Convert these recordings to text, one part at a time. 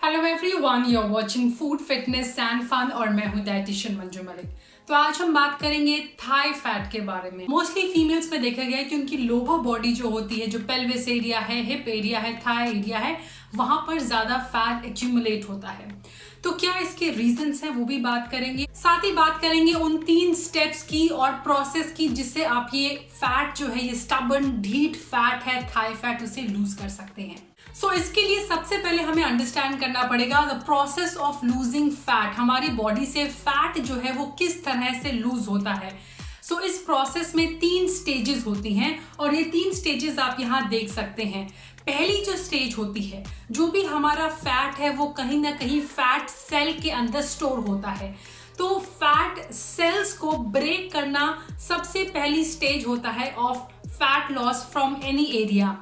Hello everyone, you are watching food fitness and fun और मैं हूं डाइटिशियन मंजू मलिक। तो आज हम बात करेंगे थाई फैट के बारे में। मोस्टली फीमेल्स में देखा गया है कि उनकी लोअर बॉडी जो होती है, जो पेल्विस एरिया है, हिप एरिया है, थाई एरिया है, वहां पर ज्यादा फैट एक्यूमुलेट होता है। तो क्या इसके रीजंस हैं वो भी बात करेंगे। साथ ही बात करेंगे उन 3 स्टेप्स की और प्रोसेस की जिससे आप ये फैट जो है, ये स्टबर्न ढीठ फैट है थाई फैट, उसे लूज कर सकते हैं। सो इसके लिए सबसे पहले हमें अंडरस्टैंड करना पड़ेगा the process of losing fat. हमारी बॉडी से फैट जो है वो किस तरह से लूज होता है। सो इस प्रोसेस में 3 स्टेजेस होती हैं और ये 3 स्टेजेस आप यहाँ देख सकते हैं। पहली जो स्टेज होती है, जो भी हमारा फैट है वो कहीं ना कहीं फैट सेल के अंदर स्टोर होता है। तो फैट सेल्स को ब्रेक करना सबसे पहली स्टेज होता है of fat loss from any area.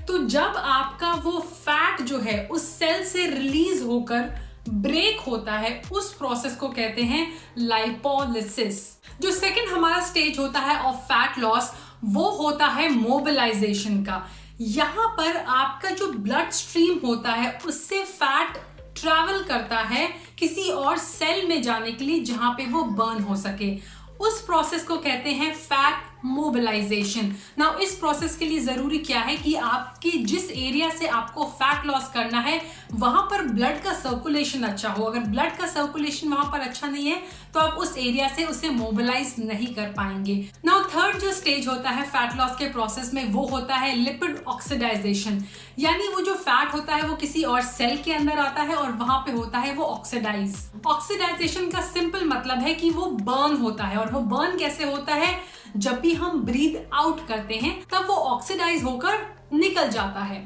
तो जब आपका वो फैट जो है उस सेल से रिलीज होकर ब्रेक होता है, उस प्रोसेस को कहते हैं लाइपोलिसिस। जो सेकंड हमारा स्टेज होता है ऑफ फैट लॉस, वो होता है मोबिलाइजेशन का। यहां पर आपका जो ब्लड स्ट्रीम होता है उससे फैट ट्रैवल करता है किसी और सेल में जाने के लिए जहां पे वो बर्न हो सके। उस प्रोसेस को कहते हैं फैट मोबिलाइजेशन। नाउ इस प्रोसेस के लिए जरूरी क्या है कि आपके जिस एरिया से आपको फैट लॉस करना है वहां पर ब्लड का सर्कुलेशन अच्छा हो। अगर ब्लड का सर्कुलेशन वहां पर अच्छा नहीं है तो आप उस एरिया से उसे मोबिलाइज नहीं कर पाएंगे। नाउ थर्ड जो स्टेज होता है फैट लॉस के प्रोसेस में, वो होता है लिपिड ऑक्सीडाइजेशन। यानी वो जो फैट होता है वो किसी और सेल के अंदर आता है और वहां पे होता है वो ऑक्सीडाइज। ऑक्सीडाइजेशन का सिंपल मतलब है कि वो बर्न होता है। और वो बर्न कैसे होता है? जब भी हम ब्रीथ आउट करते हैं तब वो ऑक्सीडाइज होकर निकल जाता है।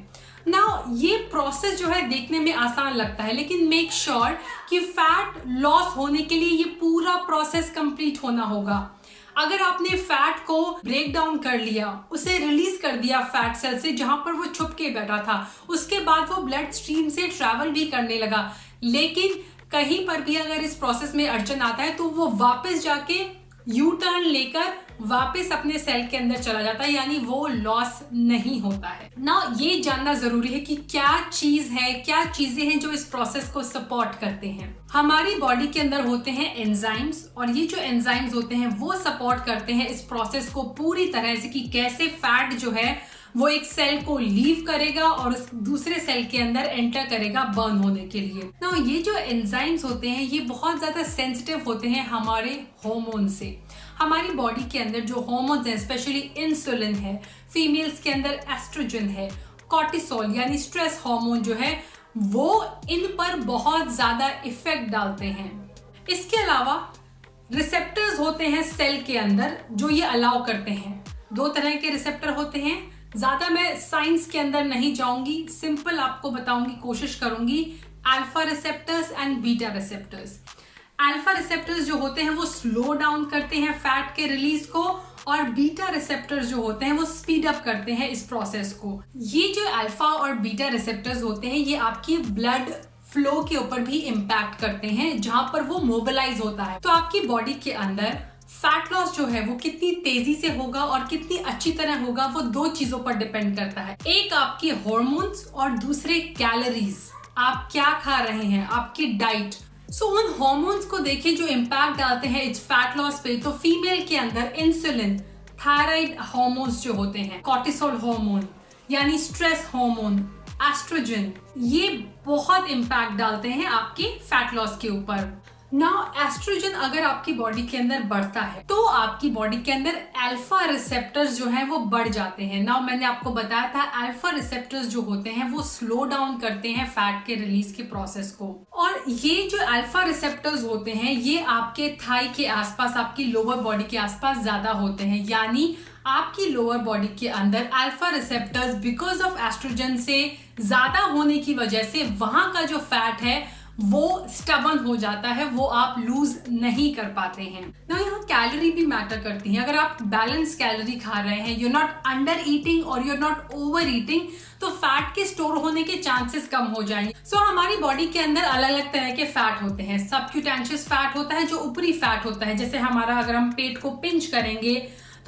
नाउ ये प्रोसेस जो है देखने में आसान लगता है, लेकिन मेक श्योर कि फैट लॉस होने के लिए ये पूरा प्रोसेस कंप्लीट होना होगा। अगर आपने फैट को ब्रेक डाउन कर लिया, उसे रिलीज कर दिया फैट सेल से जहां पर वो छुप के बैठा था, उसके बाद वो ब्लड स्ट्रीम से ट्रैवल भी करने लगा, लेकिन कहीं पर भी अगर इस प्रोसेस में अड़चन आता है तो वो वापस जाके यू टर्न लेकर वापस अपने सेल के अंदर चला जाता है, यानी वो लॉस नहीं होता है ना। ये जानना जरूरी है कि क्या चीज है, क्या चीजें हैं जो इस प्रोसेस को सपोर्ट करते हैं। हमारी बॉडी के अंदर होते हैं एंजाइम्स, और ये जो एंजाइम्स होते हैं वो सपोर्ट करते हैं इस प्रोसेस को पूरी तरह से कि कैसे फैट जो है वो एक सेल को लीव करेगा और उस दूसरे सेल के अंदर एंटर करेगा बर्न होने के लिए। ना ये जो एंजाइम्स होते हैं ये बहुत ज्यादा सेंसिटिव होते हैं हमारे हार्मोन से। हमारी बॉडी के अंदर जो हार्मोन्स हैं, स्पेशली इंसुलिन है, फीमेल्स के अंदर एस्ट्रोजन है, कॉर्टिसोल यानी स्ट्रेस हार्मोन जो है, वो इन पर बहुत ज्यादा इफेक्ट डालते हैं। इसके अलावा रिसेप्टर्स होते हैं सेल के अंदर जो ये अलाउ करते हैं। 2 तरह के रिसेप्टर होते हैं। ज्यादा मैं साइंस के अंदर नहीं जाऊंगी, सिंपल आपको बताऊंगी, कोशिश करूंगी। Alpha receptors and beta receptors. Alpha receptors जो होते हैं वो स्लो डाउन करते हैं फैट के रिलीज को, और बीटा रिसेप्टर्स जो होते हैं वो स्पीड अप करते हैं इस प्रोसेस को। ये जो अल्फा और बीटा रिसेप्टर्स होते हैं ये आपकी ब्लड फ्लो के ऊपर भी इम्पैक्ट करते हैं जहां पर वो मोबिलाइज होता है। तो आपकी बॉडी के अंदर फैट लॉस जो है वो कितनी तेजी से होगा और कितनी अच्छी तरह होगा वो 2 चीजों पर डिपेंड करता है। एक आपके हार्मोन्स और दूसरे कैलोरीज, आप क्या खा रहे हैं, आपकी डाइट। सो उन हार्मोन्स को देखिए जो इम्पैक्ट डालते हैं इस फैट लॉस पे। तो फीमेल के अंदर इंसुलिन, थायराइड हार्मोन्स जो होते हैं, कॉर्टिसोल हार्मोन यानी स्ट्रेस हार्मोन, एस्ट्रोजन, ये बहुत इम्पैक्ट डालते हैं आपके फैट लॉस के ऊपर। नाउ एस्ट्रोजन अगर आपकी बॉडी के अंदर बढ़ता है तो आपकी बॉडी के अंदर अल्फा रिसेप्टर्स जो हैं वो बढ़ जाते हैं। नाउ मैंने आपको बताया था अल्फा रिसेप्टर्स जो होते हैं वो स्लो डाउन करते हैं फैट के रिलीज के प्रोसेस को। और ये जो अल्फा रिसेप्टर्स होते हैं ये आपके थाई के आसपास, आपकी लोअर बॉडी के आसपास ज्यादा होते हैं। यानी आपकी लोअर बॉडी के अंदर alpha receptors because of oestrogen से ज्यादा होने की वजह से वहां का जो फैट है वो स्टबर्न हो जाता है, वो आप लूज नहीं कर पाते हैं ना। यहाँ कैलोरी भी मैटर करती है। अगर आप बैलेंस कैलोरी खा रहे हैं, यू नॉट अंडर ईटिंग और यू नॉट ओवर ईटिंग, तो फैट के स्टोर होने के चांसेस कम हो जाएंगे। सो हमारी बॉडी के अंदर अलग अलग तरह के फैट होते हैं। सबक्यूटेनियस फैट होता है जो ऊपरी फैट होता है, जैसे हमारा अगर हम पेट को पिंच करेंगे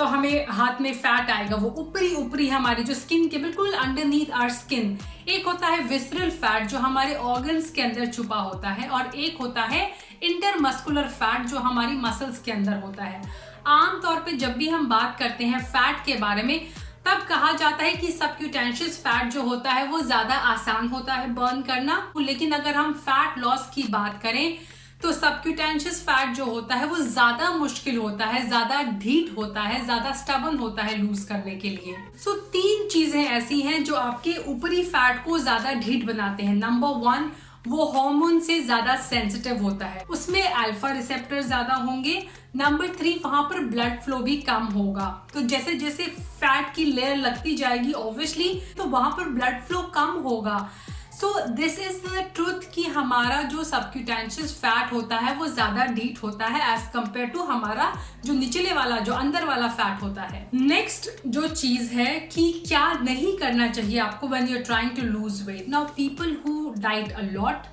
तो हमें हाथ में फैट आएगा, वो ऊपरी ऊपरी हमारी जो स्किन के बिल्कुल अंडरनीथ आवर स्किन। एक होता है विसरल फैट जो हमारे ऑर्गन्स के अंदर छुपा होता है, और एक होता है इंटरमस्कुलर फैट जो हमारी मसल्स के अंदर होता है। आमतौर पे जब भी हम बात करते हैं फैट के बारे में, तब कहा जाता है कि सबक्यूटेनियस फैट जो होता है वो ज्यादा आसान होता है बर्न करना। लेकिन अगर हम फैट लॉस की बात करें तो सबक्यूटेनियस फैट जो होता है वो ज्यादा मुश्किल होता है, ज्यादा ढीठ होता है, ज्यादा स्टबन होता है लूज करने के लिए। सो 3 चीजें ऐसी हैं जो आपके ऊपरी फैट को ज्यादा ढीठ बनाते हैं। नंबर 1, वो हार्मोन से ज्यादा सेंसिटिव होता है, उसमें अल्फा रिसेप्टर ज्यादा होंगे। नंबर 3, वहां पर ब्लड फ्लो भी कम होगा। तो जैसे जैसे फैट की लेयर लगती जाएगी ऑब्वियसली, तो वहां पर ब्लड फ्लो कम होगा। So this is the truth कि हमारा जो सबक्यूटेनियस फैट होता है वो ज्यादा डीट होता है एज कंपेयर टू हमारा जो निचले वाला जो अंदर वाला फैट होता है। नेक्स्ट जो चीज है कि क्या नहीं करना चाहिए आपको when you are trying to lose weight. Now people who diet a lot,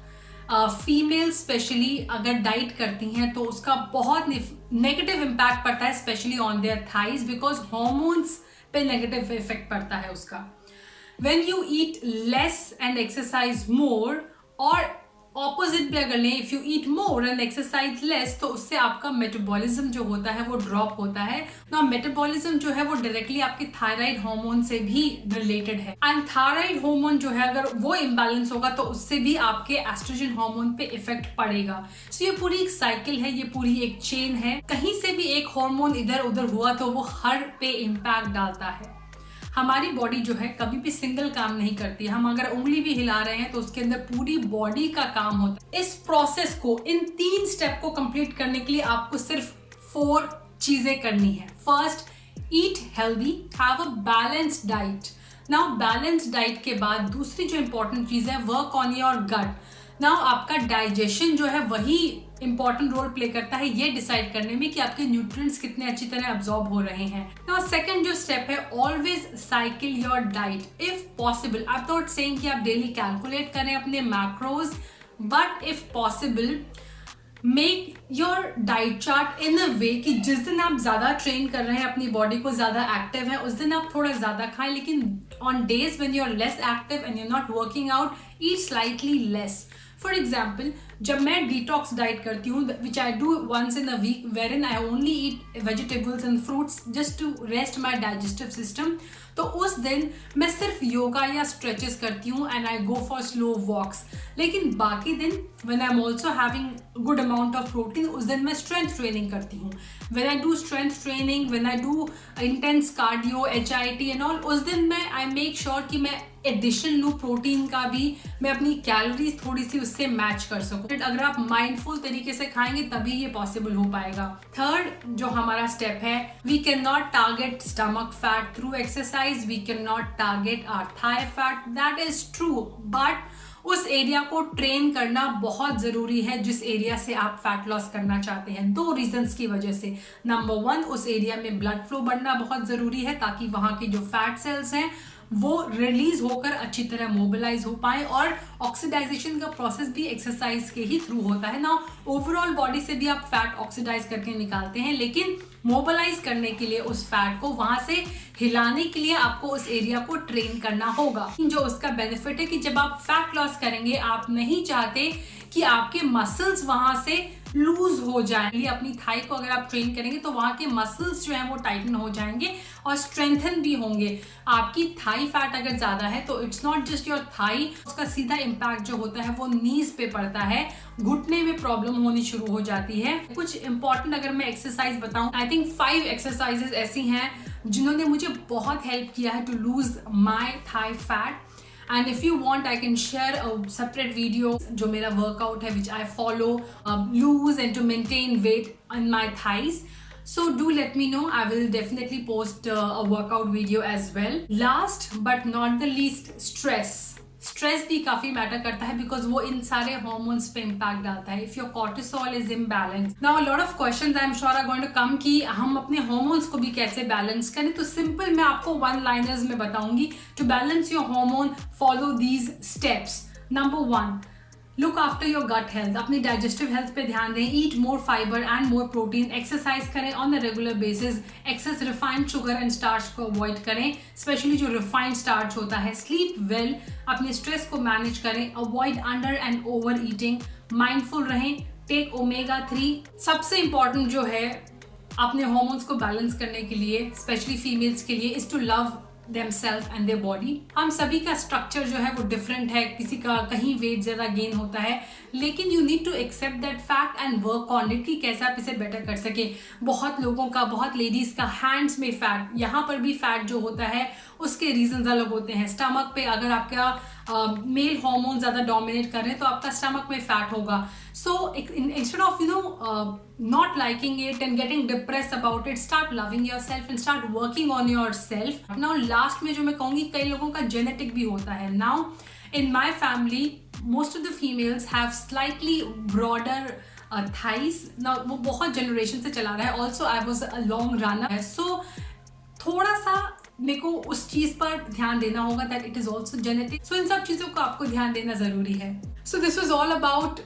female specially अगर डाइट करती हैं तो उसका बहुत नेगेटिव इम्पैक्ट पड़ता है specially on their thighs, because hormones पे नेगेटिव इफेक्ट पड़ता है उसका। When you eat less and exercise more, और ऑपोजिट भी अगर लें, if you eat more and exercise less, तो उससे आपका मेटाबॉलिज्म जो होता है वो ड्रॉप होता है ना। मेटाबॉलिज्म जो है वो डायरेक्टली आपके थायराइड हार्मोन से भी रिलेटेड है, एंड थायराइड हार्मोन जो है अगर वो इम्बैलेंस होगा तो उससे भी आपके एस्ट्रोजन हार्मोन पे इफेक्ट पड़ेगा। सो ये पूरी एक साइकिल है, ये पूरी एक चेन है। कहीं से भी एक हार्मोन इधर उधर हुआ तो वो हर पे इम्पैक्ट डालता है। हमारी बॉडी जो है कभी भी सिंगल काम नहीं करती। हम अगर उंगली भी हिला रहे हैं तो उसके अंदर पूरी बॉडी का काम होता है। इस प्रोसेस को, इन 3 स्टेप को कंप्लीट करने के लिए आपको सिर्फ 4 चीजें करनी है। First, eat healthy, have a balanced diet. Now balanced diet के बाद दूसरी जो इंपॉर्टेंट चीज है, work on your gut. Now आपका डाइजेशन जो है वही इंपॉर्टेंट रोल प्ले करता है ये डिसाइड करने में कि आपके न्यूट्रिएंट्स कितने अच्छी तरह अब्सॉर्ब हो रहे हैं। नाउ सेकंड जो स्टेप है, always cycle your diet if possible. I am not saying कि आप डेली कैलकुलेट करें अपने macros, but if possible make your diet chart in a way कि जिस दिन आप ज्यादा ट्रेन कर रहे हैं, अपनी बॉडी को ज्यादा एक्टिव है, उस दिन आप थोड़ा ज्यादा खाएं। लेकिन on days when you are less active and you are not working out, eat slightly less. For example, जब मैं डिटॉक्स डाइट करती हूँ, which I do once in a week, wherein I only eat vegetables and fruits just to rest my digestive system, तो उस दिन मैं सिर्फ योगा या स्ट्रेचेस करती हूँ and I go for slow walks. लेकिन बाकी दिन when I am also having good amount of protein, उस दिन मैं स्ट्रेंथ ट्रेनिंग करती हूँ। When I do strength training, when I do intense cardio, HIIT and all, उस दिन मैं आई मेक श्योर कि मैं एडिशन लूँ प्रोटीन का भी, मैं अपनी कैलोरीज थोड़ी सी उससे मैच कर सकूँ। अगर आप माइंडफुल तरीके से खाएंगे तभी ये पॉसिबल हो पाएगा। थर्ड जो हमारा स्टेप है, we can not target stomach fat through exercise, we can not target our thigh fat, that is true, but उस एरिया को ट्रेन करना बहुत जरूरी है जिस एरिया से आप फैट लॉस करना चाहते हैं। 2 रीजंस की वजह से। नंबर 1, उस एरिया में ब्लड फ्लो बढ़ना बहुत जरूरी है ताकि वहां के जो फैट सेल्स हैं वो रिलीज होकर अच्छी तरह मोबिलाइज हो पाए, और ऑक्सीडाइजेशन का प्रोसेस भी एक्सरसाइज के ही थ्रू होता है ना। ओवरऑल बॉडी से भी आप फैट ऑक्सीडाइज करके निकालते हैं, लेकिन मोबिलाइज करने के लिए उस फैट को वहां से हिलाने के लिए आपको उस एरिया को ट्रेन करना होगा। जो उसका बेनिफिट है कि जब आप फैट लॉस करेंगे, आप नहीं चाहते कि आपके मसल्स वहां से लूज हो जाएंगे। अपनी थाई को अगर आप ट्रेन करेंगे तो वहां के मसल्स जो है वो टाइटन हो जाएंगे और स्ट्रेंथन भी होंगे। आपकी थाई फैट अगर ज्यादा है तो it's not just your thigh, उसका सीधा इम्पैक्ट जो होता है वो नीज पे पड़ता है, घुटने में प्रॉब्लम होनी शुरू हो जाती है। कुछ इंपॉर्टेंट अगर मैं एक्सरसाइज बताऊं, आई थिंक 5 एक्सरसाइजेस ऐसी हैं जिन्होंने मुझे बहुत हेल्प किया है to lose my thigh fat. And if you want, I can share a separate video जो मेरा workout है which I follow, lose and to maintain weight on my thighs. So do let me know. I will definitely post a workout video as well. Last but not the least, stress. Stress भी काफी matter करता है because वो इन सारे hormones पे impact डालता है। If your cortisol is imbalance, now a lot of questions I am sure are going to come कि हम अपने हॉर्मोन्स को भी कैसे बैलेंस करें। तो सिंपल मैं आपको 1 लाइनर्स में बताऊंगी। To balance your hormone, follow these steps. Number 1, look after your gut health, अपनी डाइजेस्टिव हेल्थ पे ध्यान दें, eat more fibre and more protein, exercise करें on the regular basis, excess refined sugar and starch को avoid करें, especially जो refined starch होता है, स्लीप वेल, अपने स्ट्रेस को मैनेज करें, avoid under and over eating, mindful रहें, टेक ओमेगा 3। सबसे इंपॉर्टेंट जो है अपने हॉर्मोन्स को बैलेंस करने के लिए, स्पेशली फीमेल्स के लिए, is to love themselves and their body। हम सभी का स्ट्रक्चर जो है वो डिफरेंट है, किसी का कहीं वेट ज्यादा गेन होता है, लेकिन you need to accept that fact and work on it कि कैसे आप इसे बेटर कर सके। बहुत लोगों का, बहुत लेडीज का हैंड्स में फैट, यहाँ पर भी फैट जो होता है उसके रीजंस अलग होते हैं। स्टमक पे अगर आपका मेल हार्मोन ज्यादा डोमिनेट कर रहे हैं तो आपका स्टमक में फैट होगा। So instead of not liking it and getting depressed about it, start loving yourself and start working on yourself। now last में जो मैं कहूँगी, कई लोगों का genetic भी होता है। now in my family most of the females have slightly broader thighs। now वो बहुत generation से चला रहा है। also I was a long runner, so थोड़ा सा मेरे को उस चीज पर ध्यान देना होगा that it is also genetic। so इन सब चीजों को आपको ध्यान देना जरूरी है। so this was all about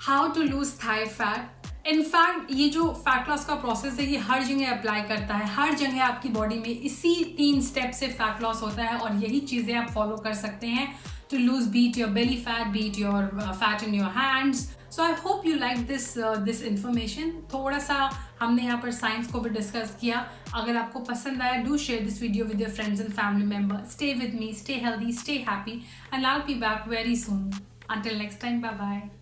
how to lose thigh fat। In fact ये जो फैट लॉस का प्रोसेस है ये हर जगह अप्लाई करता है, हर जगह आपकी बॉडी में इसी 3 स्टेप से फैट लॉस होता है और यही चीजें आप फॉलो कर सकते हैं to lose, beat your belly fat, beat your fat in your hands. So I hope you like this information. थोड़ा सा हमने यहाँ पर साइंस को भी डिस्कस किया। अगर आपको पसंद आया, do share this video with your friends and family member. Stay with me, stay healthy, stay happy, and I will be back very soon. Until next time, bye bye।